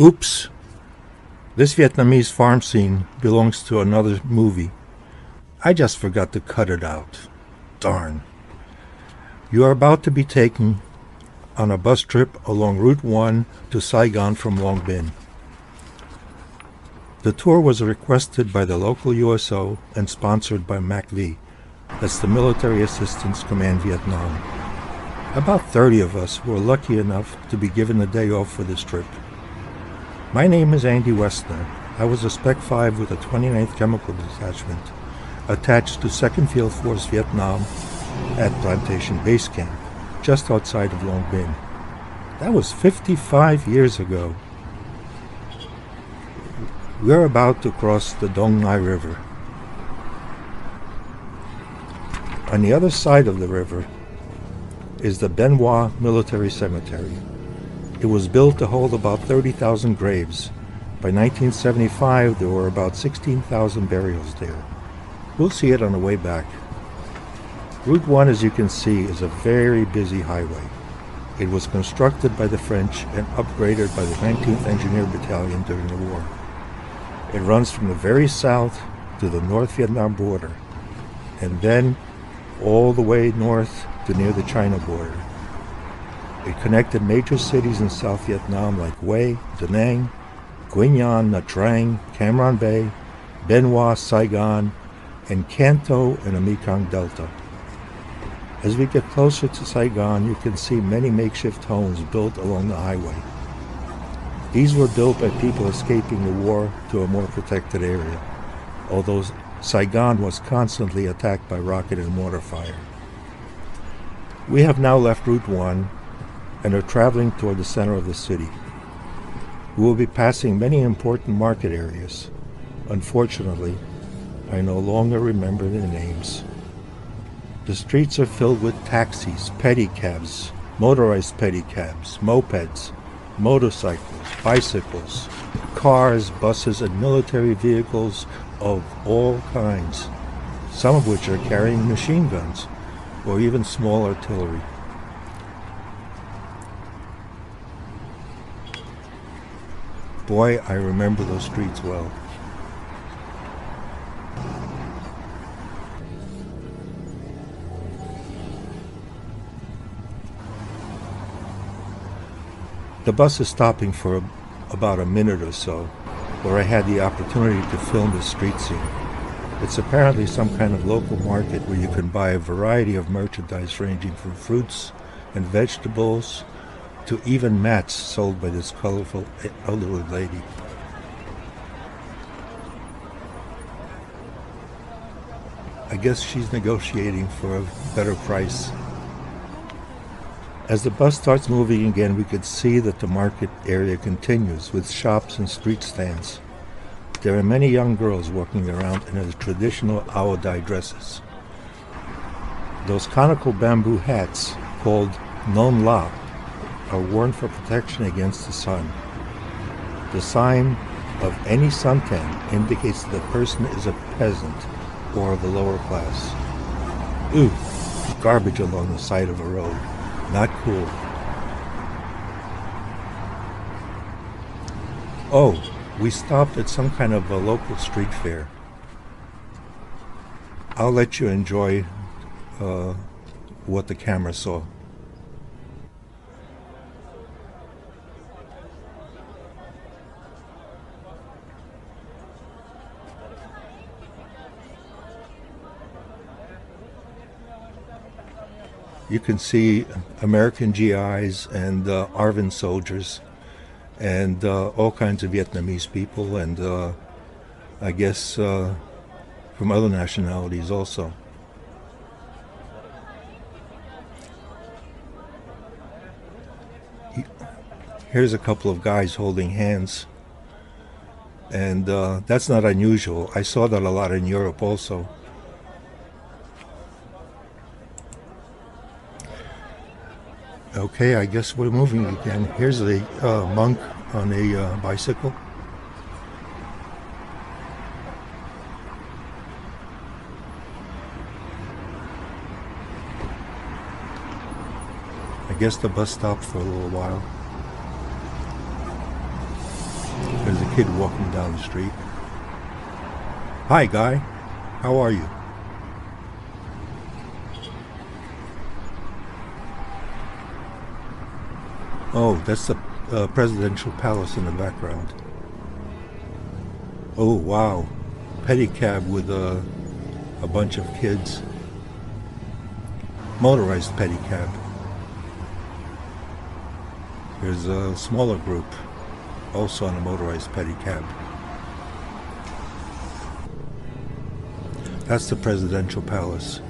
Oops! This Vietnamese farm scene belongs to another movie. I just forgot to cut it out. Darn. You are about to be taken on a bus trip along Route 1 to Saigon from Long Binh. The tour was requested by the local USO and sponsored by MACV. That's the Military Assistance Command Vietnam. About 30 of us were lucky enough to be given a day off for this trip. My name is Andy Westner. I was a Spec 5 with the 29th Chemical Detachment, attached to 2nd Field Force Vietnam at Plantation Base Camp, just outside of Long Binh. That was 55 years ago. We're about to cross the Dong Nai River. On the other side of the river is the Bien Hoa Military Cemetery. It was built to hold about 30,000 graves. By 1975, there were about 16,000 burials there. We'll see it on the way back. Route 1, as you can see, is a very busy highway. It was constructed by the French and upgraded by the 19th Engineer Battalion during the war. It runs from the very south to the North Vietnam border, and then all the way north to near the China border. It connected major cities in South Vietnam like Hue, Da Nang, Quy Nhon, Nha Trang, Cam Ranh Bay, Bien Hoa, Saigon, and Can Tho and the Mekong Delta. As we get closer to Saigon, you can see many makeshift homes built along the highway. These were built by people escaping the war to a more protected area, although Saigon was constantly attacked by rocket and mortar fire. We have now left Route 1 and are traveling toward the center of the city. We will be passing many important market areas. Unfortunately, I no longer remember their names. The streets are filled with taxis, pedicabs, motorized pedicabs, mopeds, motorcycles, bicycles, cars, buses, and military vehicles of all kinds, some of which are carrying machine guns or even small artillery. Boy, I remember those streets well. The bus is stopping for about a minute or so, where I had the opportunity to film the street scene. It's apparently some kind of local market where you can buy a variety of merchandise ranging from fruits and vegetables to even mats sold by this colorful elderly lady. I guess she's negotiating for a better price. As the bus starts moving again, we could see that the market area continues with shops and street stands. There are many young girls walking around in their traditional ao dai dresses. Those conical bamboo hats, called non la, are worn for protection against the sun. The sign of any suntan indicates that the person is a peasant or of the lower class. Ooh, garbage along the side of a road. Not cool. Oh, we stopped at some kind of a local street fair. I'll let you enjoy what the camera saw. You can see American GIs and ARVN soldiers and all kinds of Vietnamese people and I guess from other nationalities also. Here's a couple of guys holding hands, and that's not unusual. I saw that a lot in Europe also. Okay, I guess we're moving again. Here's a monk on a bicycle. I guess the bus stopped for a little while. kid walking down the street. Hi, guy. How are you? Oh, that's the presidential palace in the background. Oh, wow. Pedicab with a bunch of kids. Motorized pedicab. There's a smaller group also on a motorized pedicab. That's the presidential palace.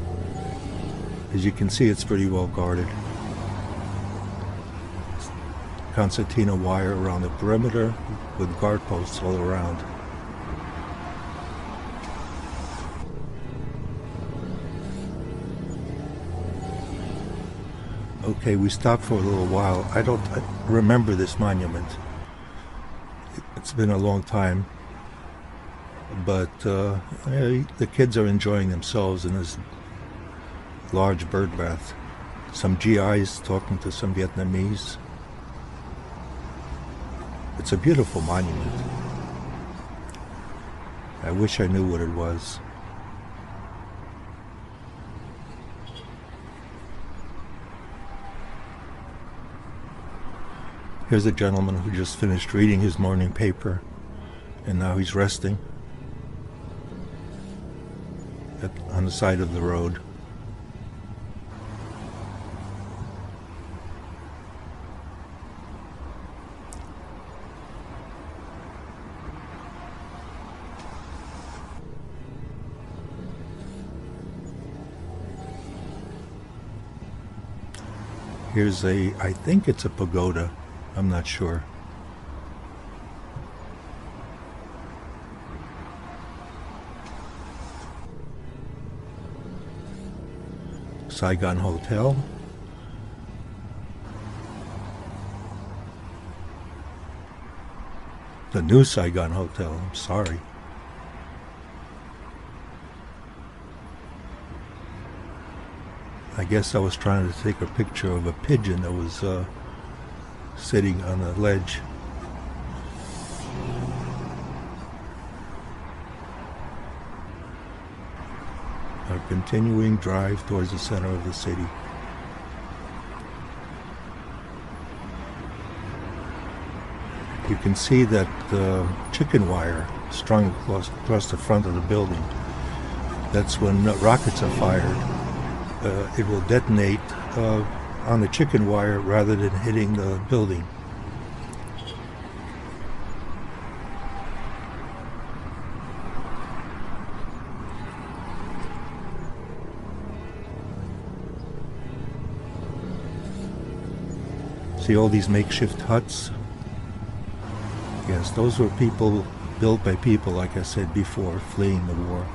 As you can see, it's pretty well guarded. Concertina wire around the perimeter with guard posts all around. Okay, we stopped for a little while. I remember this monument. It's been a long time. But the kids are enjoying themselves in this large bird bath. Some GIs talking to some Vietnamese. It's a beautiful monument. I wish I knew what it was. Here's a gentleman who just finished reading his morning paper, and now he's resting on the side of the road. Here's I think it's a pagoda. I'm not sure. Saigon Hotel. The new Saigon Hotel, I'm sorry. I guess I was trying to take a picture of a pigeon that was sitting on a ledge. Our continuing drive towards the center of the city. You can see that chicken wire strung across the front of the building. That's when rockets are fired. It will detonate on the chicken wire rather than hitting the building. See all these makeshift huts? Yes, those were people built by people, like I said before, fleeing the war.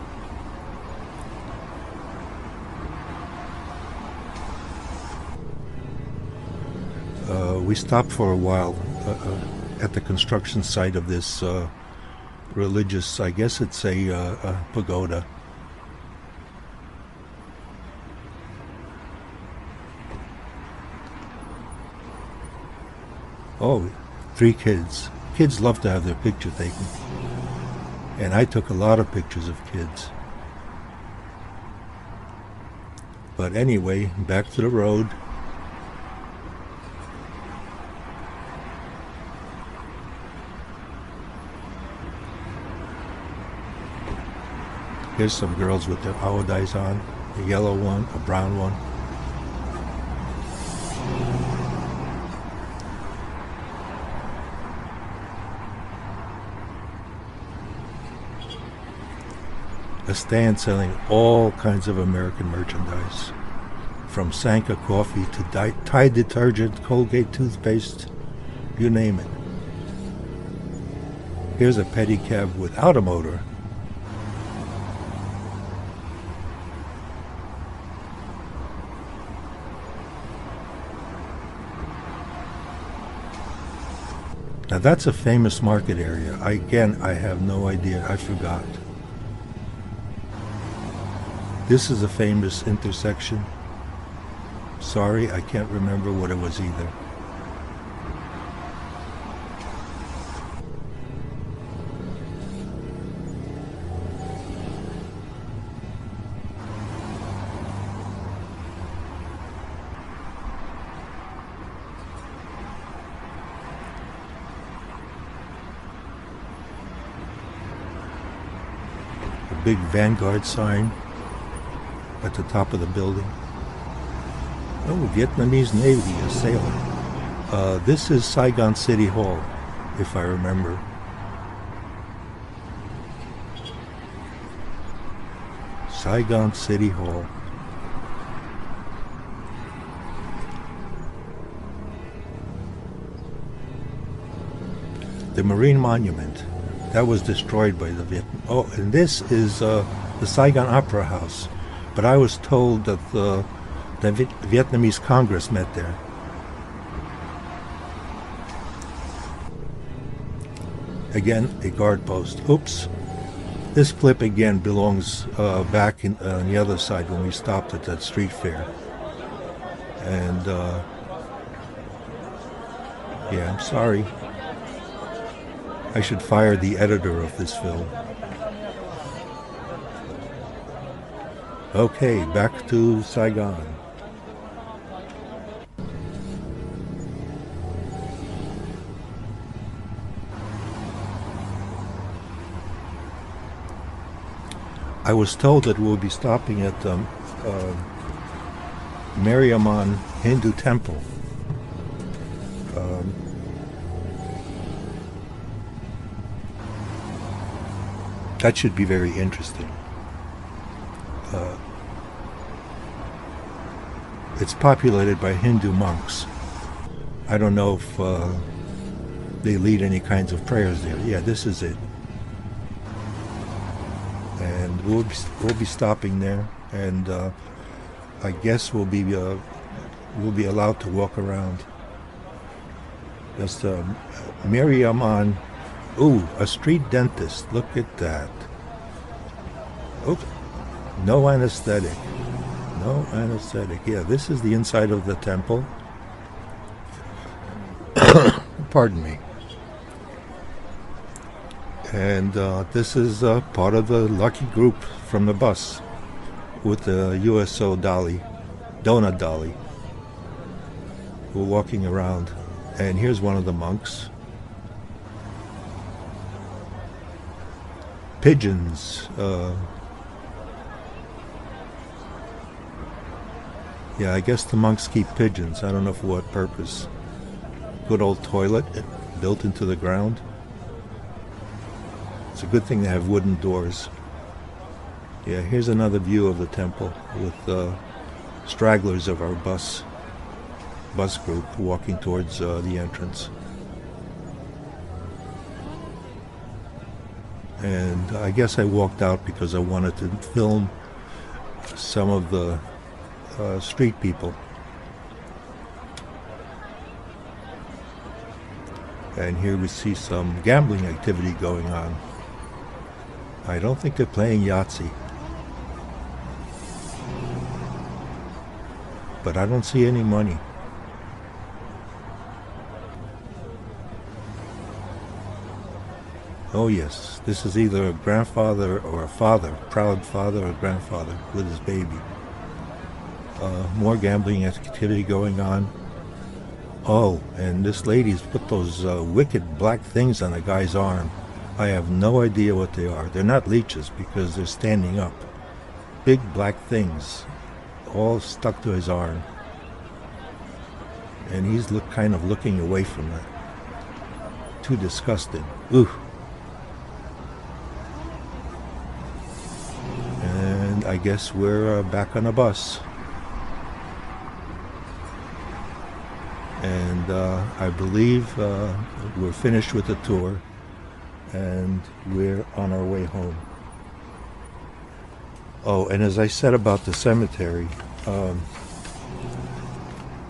We stopped for a while at the construction site of this religious, I guess it's a pagoda. Oh, 3 kids. Kids love to have their picture taken. And I took a lot of pictures of kids. But anyway, back to the road. Here's some girls with their awdais on. A yellow one, a brown one. A stand selling all kinds of American merchandise, from Sanka coffee to Tide detergent, Colgate toothpaste, you name it. Here's a pedicab without a motor. Now that's a famous market area. Again, I have no idea. I forgot. This is a famous intersection. Sorry, I can't remember what it was either. big Vanguard sign at the top of the building. Oh, Vietnamese Navy, a sailor. This is Saigon City Hall, if I remember. Saigon City Hall. The Marine Monument, that was destroyed by the Vietnam. Oh, and this is the Saigon Opera House. But I was told that the Vietnamese Congress met there. Again, a guard post. Oops. This clip again belongs back on the other side when we stopped at that street fair. And yeah, I'm sorry. I should fire the editor of this film. Okay, back to Saigon. I was told that we'll be stopping at the Mariamman Hindu temple. That should be very interesting. It's populated by Hindu monks. I don't know if they lead any kinds of prayers there. Yeah, this is it. And we'll be stopping there, and I guess we'll be allowed to walk around. Just Mariamman. Ooh, a street dentist. Look at that. Oops. No anesthetic. No anesthetic. Yeah, this is the inside of the temple. Pardon me. And this is part of the lucky group from the bus with the USO dolly, donut dolly. We're walking around, and here's one of the monks. Pigeons. Yeah, I guess the monks keep pigeons. I don't know for what purpose. Good old toilet built into the ground. It's a good thing to have wooden doors. Yeah, here's another view of the temple with stragglers of our bus group walking towards the entrance. And I guess I walked out because I wanted to film some of the street people. And here we see some gambling activity going on. I don't think they're playing Yahtzee. But I don't see any money. Oh yes, this is either a grandfather or a father, proud father or grandfather with his baby. More gambling activity going on. Oh, and this lady's put those wicked black things on a guy's arm. I have no idea what they are. They're not leeches because they're standing up. Big black things, all stuck to his arm. And he's kind of looking away from that. Too disgusting. Ooh. And I guess we're back on a bus. And I believe we're finished with the tour, and we're on our way home. Oh, and as I said about the cemetery,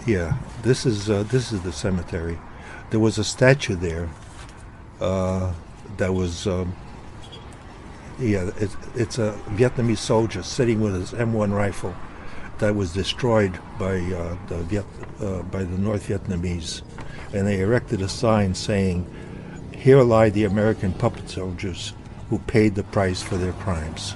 yeah, this is the cemetery. There was a statue there that was, yeah, it's a Vietnamese soldier sitting with his M1 rifle that was destroyed by the North Vietnamese, and they erected a sign saying, "Here lie the American puppet soldiers who paid the price for their crimes."